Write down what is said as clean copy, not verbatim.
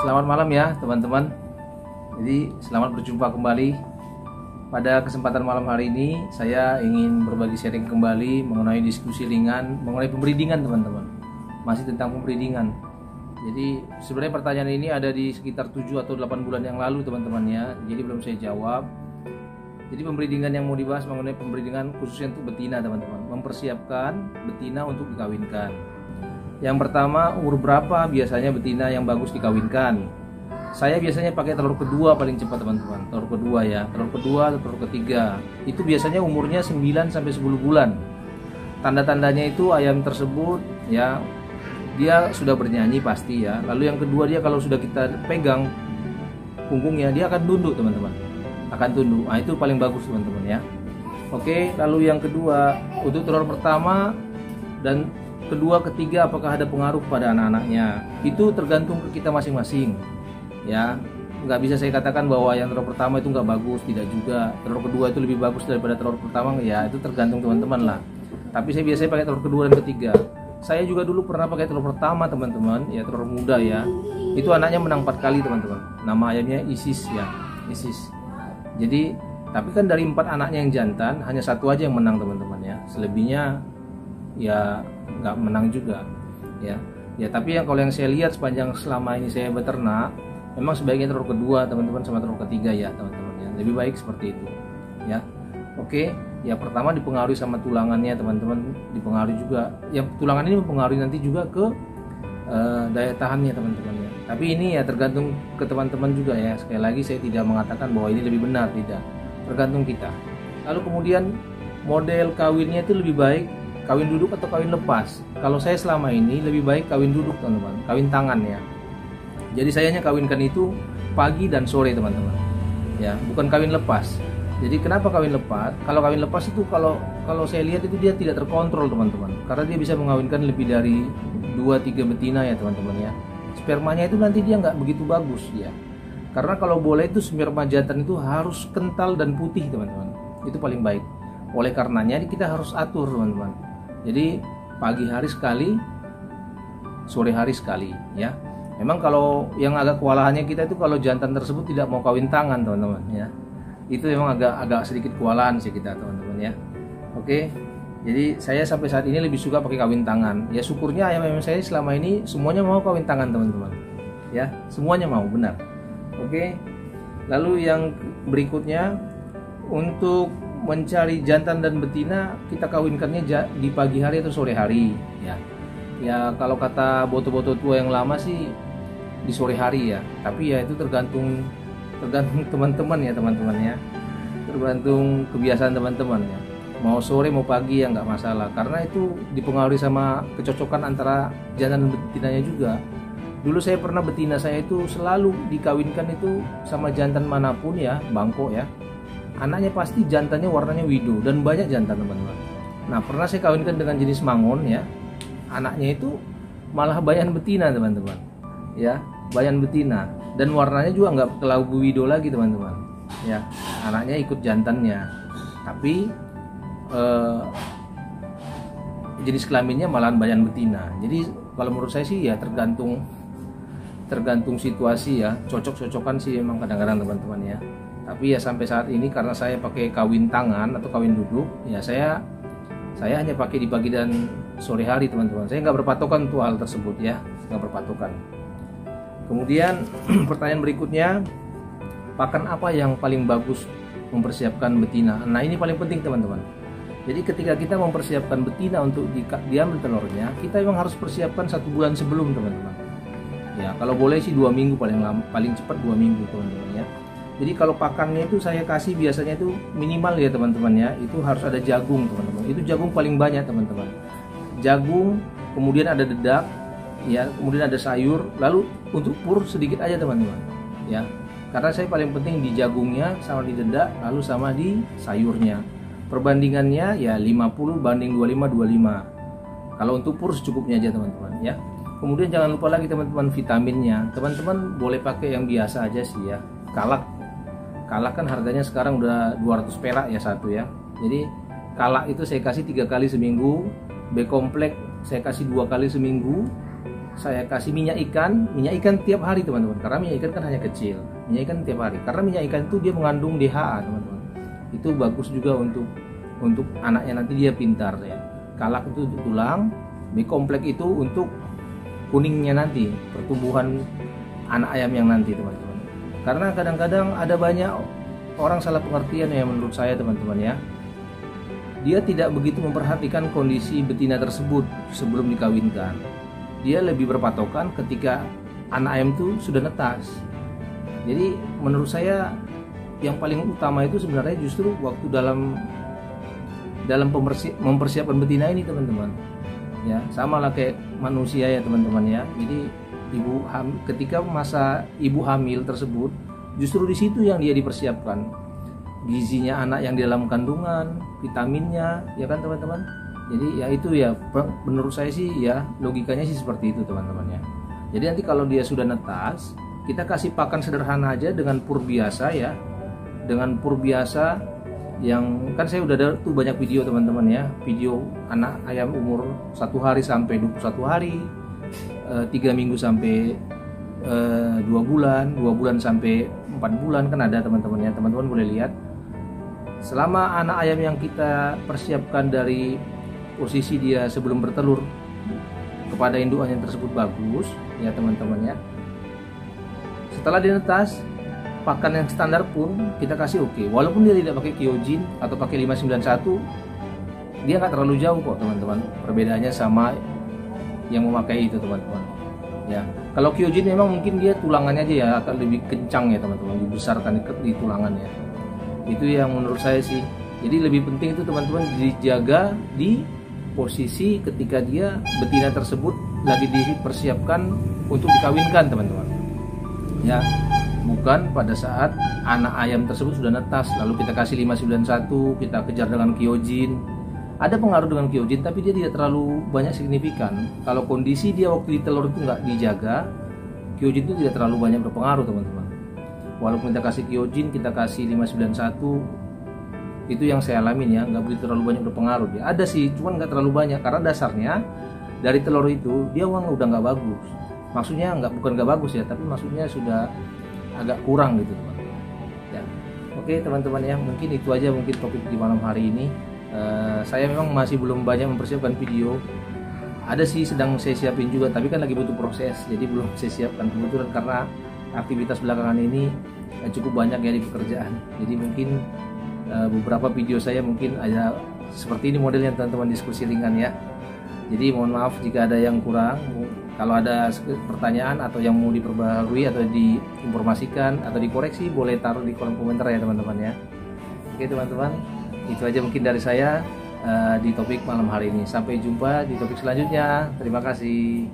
Selamat malam ya teman-teman. Jadi selamat berjumpa kembali. Pada kesempatan malam hari ini saya ingin berbagi sharing kembali mengenai diskusi ringan mengenai pembreedingan teman-teman. Masih tentang pembreedingan. Jadi sebenarnya pertanyaan ini ada di sekitar 7 atau 8 bulan yang lalu teman-teman ya. Jadi belum saya jawab. Jadi pembreedingan yang mau dibahas mengenai pembreedingan khususnya untuk betina teman-teman. Mempersiapkan betina untuk dikawinkan. Yang pertama, umur berapa biasanya betina yang bagus dikawinkan? Saya biasanya pakai telur kedua paling cepat teman-teman. Telur kedua ya, telur kedua atau telur ketiga. Itu biasanya umurnya 9 sampai 10 bulan. Tanda-tandanya itu ayam tersebut ya dia sudah bernyanyi pasti ya. Lalu yang kedua, dia kalau sudah kita pegang punggungnya dia akan tunduk teman-teman. Akan tunduk. Nah, itu paling bagus teman-teman ya. Oke, lalu yang kedua, untuk telur pertama dan kedua, ketiga, apakah ada pengaruh pada anak-anaknya? Itu tergantung ke kita masing-masing. Ya, nggak bisa saya katakan bahwa yang telur pertama itu nggak bagus, tidak juga. Telur kedua itu lebih bagus daripada telur pertama, ya itu tergantung teman-teman lah. Tapi saya biasanya pakai telur kedua dan ketiga. Saya juga dulu pernah pakai telur pertama teman-teman, ya telur muda ya. Itu anaknya menang 4 kali teman-teman. Nama ayamnya Isis ya, Isis. Jadi, tapi kan dari 4 anaknya yang jantan, hanya satu aja yang menang teman-teman ya. Selebihnya ya nggak menang juga ya. Tapi yang kalau yang saya lihat sepanjang selama ini saya beternak, memang sebaiknya telur kedua teman-teman sama telur ketiga ya teman-teman ya, lebih baik seperti itu ya. Oke ya, pertama dipengaruhi sama tulangannya teman-teman, dipengaruhi juga ya, tulangan ini mempengaruhi nanti juga ke daya tahannya teman-teman ya. Tapi ini ya tergantung ke teman-teman juga ya. Sekali lagi saya tidak mengatakan bahwa ini lebih benar, tidak, tergantung kita. Lalu kemudian model kawinnya itu lebih baik kawin duduk atau kawin lepas? Kalau saya selama ini lebih baik kawin duduk teman-teman, kawin tangan ya. Jadi saya hanya kawinkan itu pagi dan sore teman-teman ya, bukan kawin lepas. Jadi kenapa kawin lepas? Kalau kawin lepas itu kalau saya lihat itu dia tidak terkontrol teman-teman, karena dia bisa mengawinkan lebih dari 2-3 betina ya teman-teman ya. Spermanya itu nanti dia nggak begitu bagus ya, karena kalau boleh itu sperma jantan itu harus kental dan putih teman-teman, itu paling baik. Oleh karenanya kita harus atur teman-teman. Jadi pagi hari sekali, sore hari sekali ya. Memang kalau yang agak kewalahannya kita itu kalau jantan tersebut tidak mau kawin tangan teman-teman ya. Itu memang agak sedikit kewalahan sih kita teman-teman ya. Oke. Jadi saya sampai saat ini lebih suka pakai kawin tangan. Ya syukurnya ayam-ayam saya selama ini semuanya mau kawin tangan teman-teman. Ya, semuanya mau, benar. Oke. Lalu yang berikutnya, untuk mencari jantan dan betina kita kawinkannya di pagi hari atau sore hari ya. Ya kalau kata boto-boto tua yang lama sih di sore hari ya, tapi ya itu tergantung teman-teman ya teman-teman ya, tergantung kebiasaan teman-teman ya. Mau sore mau pagi ya nggak masalah, karena itu dipengaruhi sama kecocokan antara jantan dan betinanya juga. Dulu saya pernah betina saya itu selalu dikawinkan itu sama jantan manapun ya, bangkok ya. Anaknya pasti jantannya warnanya wido dan banyak jantan teman-teman. Nah pernah saya kawinkan dengan jenis mangon ya, anaknya itu malah bayan betina teman-teman ya, bayan betina, dan warnanya juga nggak terlalu wido lagi teman-teman ya. Anaknya ikut jantannya, tapi jenis kelaminnya malahan bayan betina. Jadi kalau menurut saya sih ya tergantung situasi ya, cocok-cocokan sih emang kadang-kadang teman-teman ya. Tapi ya sampai saat ini karena saya pakai kawin tangan atau kawin duduk ya, saya hanya pakai di pagi dan sore hari teman-teman. Saya nggak berpatokan untuk hal tersebut ya, nggak berpatokan. Kemudian pertanyaan berikutnya, pakan apa yang paling bagus mempersiapkan betina? Nah ini paling penting teman-teman. Jadi ketika kita mempersiapkan betina untuk diambil telurnya, kita memang harus persiapkan 1 bulan sebelum teman-teman. Ya kalau boleh sih 2 minggu paling cepat 2 minggu teman-teman ya. Jadi kalau pakannya itu saya kasih biasanya itu minimal ya teman-teman ya, itu harus ada jagung teman-teman. Itu jagung paling banyak teman-teman. Jagung, kemudian ada dedak ya, kemudian ada sayur, lalu untuk pur sedikit aja teman-teman ya. Karena saya paling penting di jagungnya sama di dedak, lalu sama di sayurnya. Perbandingannya ya 50 banding 25. Kalau untuk pur secukupnya aja teman-teman ya. Kemudian jangan lupa lagi teman-teman vitaminnya. Teman-teman boleh pakai yang biasa aja sih ya. Kalak kan harganya sekarang udah 200 perak ya satu ya. Jadi kalak itu saya kasih 3 kali seminggu, B komplek saya kasih 2 kali seminggu, saya kasih minyak ikan tiap hari teman-teman, karena minyak ikan kan hanya kecil, minyak ikan tiap hari, karena minyak ikan itu dia mengandung DHA teman-teman. Itu bagus juga untuk anaknya, nanti dia pintar ya. Kalak itu untuk tulang, B-kompleks itu untuk kuningnya nanti, pertumbuhan anak ayam yang nanti teman-teman. Karena kadang-kadang ada banyak orang salah pengertian ya menurut saya teman-teman ya. Dia tidak begitu memperhatikan kondisi betina tersebut sebelum dikawinkan. Dia lebih berpatokan ketika anak ayam itu sudah netas. Jadi menurut saya yang paling utama itu sebenarnya justru waktu dalam mempersiapkan betina ini teman-teman. Ya, sama lah kayak manusia ya teman-teman ya. Jadi ketika masa ibu hamil tersebut, justru di situ yang dia dipersiapkan. Gizinya anak yang di dalam kandungan, vitaminnya, ya kan teman-teman. Jadi ya itu ya menurut saya sih ya logikanya sih seperti itu teman-teman ya. Jadi nanti kalau dia sudah netas, kita kasih pakan sederhana aja dengan pur biasa ya. Dengan pur biasa yang kan saya udah ada tuh banyak video teman-teman ya. Video anak ayam umur 1 hari sampai 21 hari, 3 minggu sampai 2 bulan, 2 bulan sampai 4 bulan kan ada teman-teman ya. Teman-teman boleh lihat. Selama anak ayam yang kita persiapkan dari posisi dia sebelum bertelur kepada indukannya tersebut bagus ya teman-teman ya. Setelah dinetas, pakan yang standar pun kita kasih oke. Walaupun dia tidak pakai Kyojin atau pakai 591, dia nggak terlalu jauh kok teman-teman. Perbedaannya sama yang memakai itu teman-teman. Ya, kalau Kyojin memang mungkin dia tulangannya aja ya akan lebih kencang ya teman-teman, dibesarkan di tulangannya. Itu yang menurut saya sih. Jadi lebih penting itu teman-teman dijaga di posisi ketika dia betina tersebut lagi dipersiapkan untuk dikawinkan teman-teman. Ya, bukan pada saat anak ayam tersebut sudah netas lalu kita kasih 591, kita kejar dengan Kyojin. Ada pengaruh dengan Kyojin tapi dia tidak terlalu banyak signifikan. Kalau kondisi dia waktu di telur itu nggak dijaga, Kyojin itu tidak terlalu banyak berpengaruh teman-teman. Walaupun kita kasih Kyojin, kita kasih 591, itu yang saya alamin ya, nggak begitu terlalu banyak berpengaruh. Dia ada sih, cuman nggak terlalu banyak karena dasarnya dari telur itu dia udah nggak bagus. Maksudnya bukan nggak bagus ya, tapi maksudnya sudah agak kurang gitu teman. Ya, oke teman-teman ya, mungkin itu aja mungkin topik di malam hari ini. Saya memang masih belum banyak mempersiapkan video. Ada sih sedang saya siapin juga, tapi kan lagi butuh proses, jadi belum saya siapkan kebetulan karena aktivitas belakangan ini cukup banyak ya di pekerjaan. Jadi mungkin beberapa video saya mungkin ada seperti ini modelnya teman-teman, diskusi ringan ya. Jadi mohon maaf jika ada yang kurang. Kalau ada pertanyaan atau yang mau diperbarui atau diinformasikan atau dikoreksi, boleh taruh di kolom komentar ya teman-teman ya. Oke teman-teman, itu aja mungkin dari saya di topik malam hari ini. Sampai jumpa di topik selanjutnya. Terima kasih.